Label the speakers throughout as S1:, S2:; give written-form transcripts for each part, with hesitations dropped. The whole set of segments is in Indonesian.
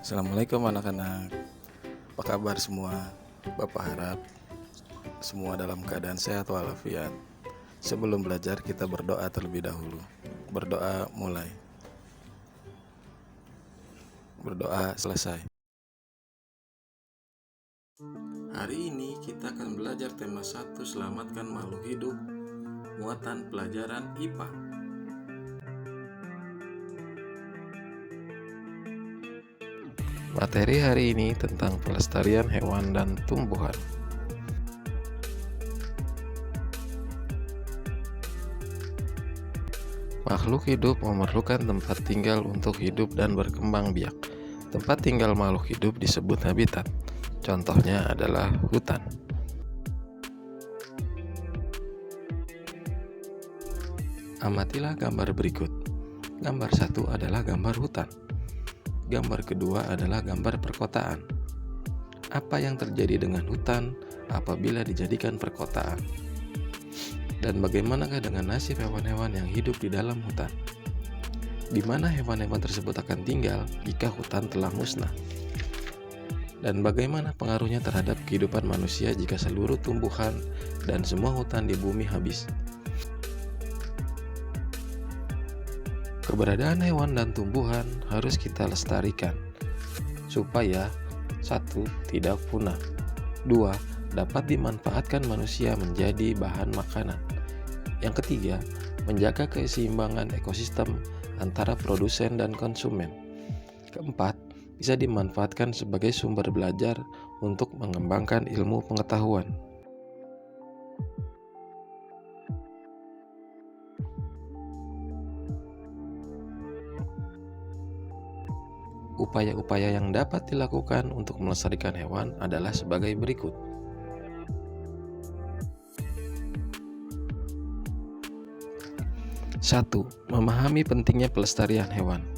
S1: Assalamualaikum anak-anak. Apa kabar semua? Bapak harap semua dalam keadaan sehat walafiat. Sebelum belajar kita berdoa terlebih dahulu. Berdoa mulai. Berdoa selesai. Hari ini kita akan belajar tema 1, selamatkan makhluk hidup, muatan pelajaran IPA. Materi hari ini tentang pelestarian hewan dan tumbuhan. Makhluk hidup memerlukan tempat tinggal untuk hidup dan berkembang biak. Tempat tinggal makhluk hidup disebut habitat. Contohnya adalah hutan. Amatilah gambar berikut. Gambar 1 adalah gambar hutan. Gambar kedua adalah gambar perkotaan. Apa yang terjadi dengan hutan apabila dijadikan perkotaan? Dan bagaimanakah dengan nasib hewan-hewan yang hidup di dalam hutan? Di mana hewan-hewan tersebut akan tinggal jika hutan telah musnah? Dan bagaimana pengaruhnya terhadap kehidupan manusia jika seluruh tumbuhan dan semua hutan di bumi habis? Keberadaan hewan dan tumbuhan harus kita lestarikan supaya 1. Tidak punah, 2. Dapat dimanfaatkan manusia menjadi bahan makanan. Yang ketiga, menjaga keseimbangan ekosistem antara produsen dan konsumen. Keempat, bisa dimanfaatkan sebagai sumber belajar untuk mengembangkan ilmu pengetahuan. Upaya-upaya yang dapat dilakukan untuk melestarikan hewan adalah sebagai berikut. 1. Memahami pentingnya pelestarian hewan.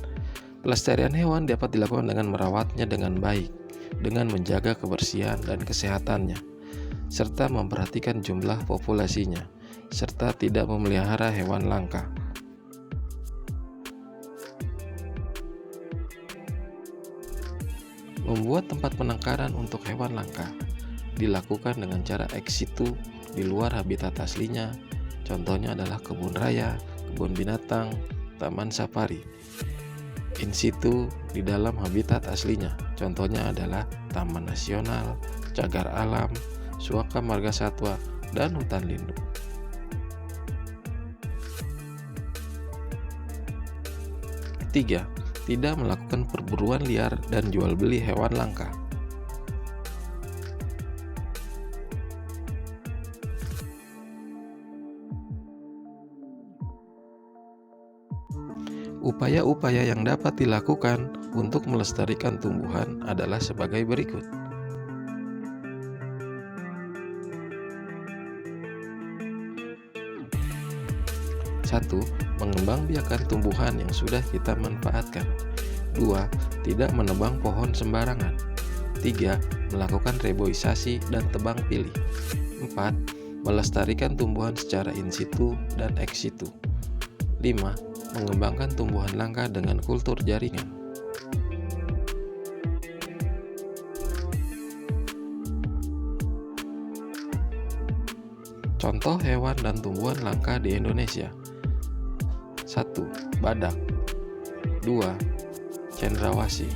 S1: Pelestarian hewan dapat dilakukan dengan merawatnya dengan baik, dengan menjaga kebersihan dan kesehatannya, serta memperhatikan jumlah populasinya, serta tidak memelihara hewan langka. Membuat tempat penangkaran untuk hewan langka dilakukan dengan cara ex situ di luar habitat aslinya. Contohnya adalah kebun raya, kebun binatang, taman safari. In situ di dalam habitat aslinya. Contohnya adalah taman nasional, cagar alam, suaka marga satwa, dan hutan lindung. Ketiga, tidak melakukan perburuan liar dan jual beli hewan langka. Upaya-upaya yang dapat dilakukan untuk melestarikan tumbuhan adalah sebagai berikut. 1. Mengembangbiakan tumbuhan yang sudah kita manfaatkan. 2. Tidak menebang pohon sembarangan. 3. Melakukan reboisasi dan tebang pilih. 4. Melestarikan tumbuhan secara in situ dan ex situ. 5. Mengembangkan tumbuhan langka dengan kultur jaringan. Contoh hewan dan tumbuhan langka di Indonesia. 1. Badak. 2. Cendrawasih.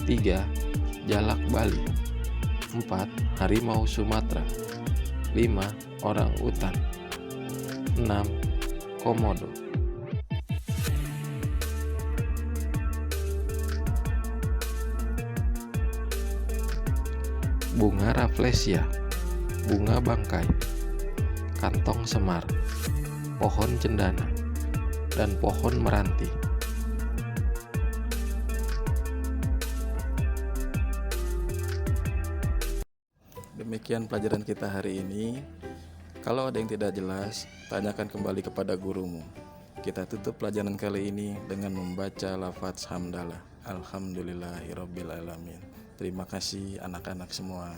S1: 3. Jalak Bali. 4. Harimau Sumatera. 5. Orang utan. 6. Komodo. Bunga Rafflesia, bunga bangkai, kantong semar, pohon cendana, dan pohon meranti. Demikian pelajaran kita hari ini. Kalau ada yang tidak jelas, tanyakan kembali kepada gurumu. Kita tutup pelajaran kali ini dengan membaca lafaz hamdalah. Alhamdulillahirabbil alamin. Terima kasih anak-anak semua.